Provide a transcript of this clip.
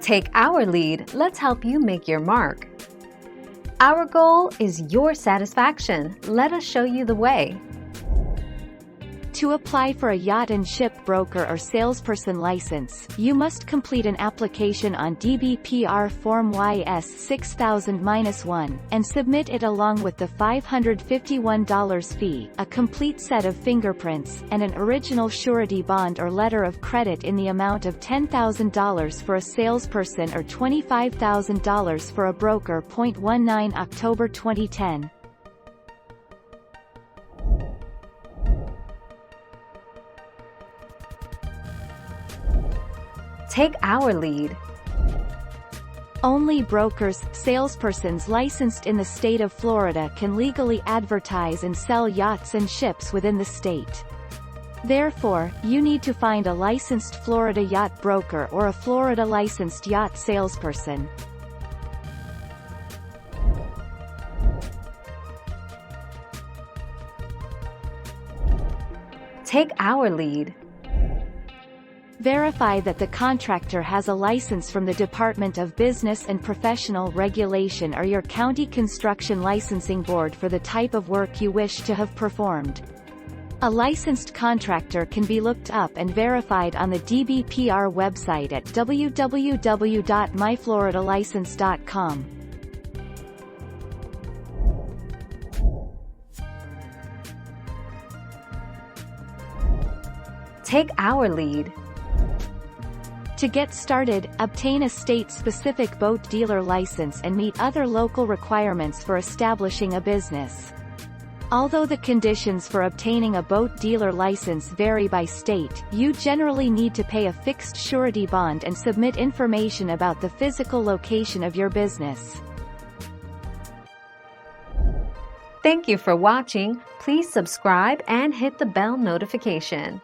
Take our lead, let's help you make your mark. Our goal is your satisfaction. Let us show you the way. To apply for a yacht and ship broker or salesperson license, you must complete an application on DBPR Form YS 6000-1 and submit it along with the $551 fee, a complete set of fingerprints, and an original surety bond or letter of credit in the amount of $10,000 for a salesperson or $25,000 for a broker. 19 October 2010. Take our lead. Only brokers, salespersons licensed in the state of Florida can legally advertise and sell yachts and ships within the state. Therefore, you need to find a licensed Florida yacht broker or a Florida licensed yacht salesperson. Take our lead. Verify that the contractor has a license from the Department of Business and Professional Regulation or your county construction licensing board for the type of work you wish to have performed. A licensed contractor can be looked up and verified on the DBPR website at www.myfloridalicense.com. Take our lead. To get started, obtain a state-specific boat dealer license and meet other local requirements for establishing a business. Although the conditions for obtaining a boat dealer license vary by state, you generally need to pay a fixed surety bond and submit information about the physical location of your business. Thank you for watching. Please subscribe and hit the bell notification.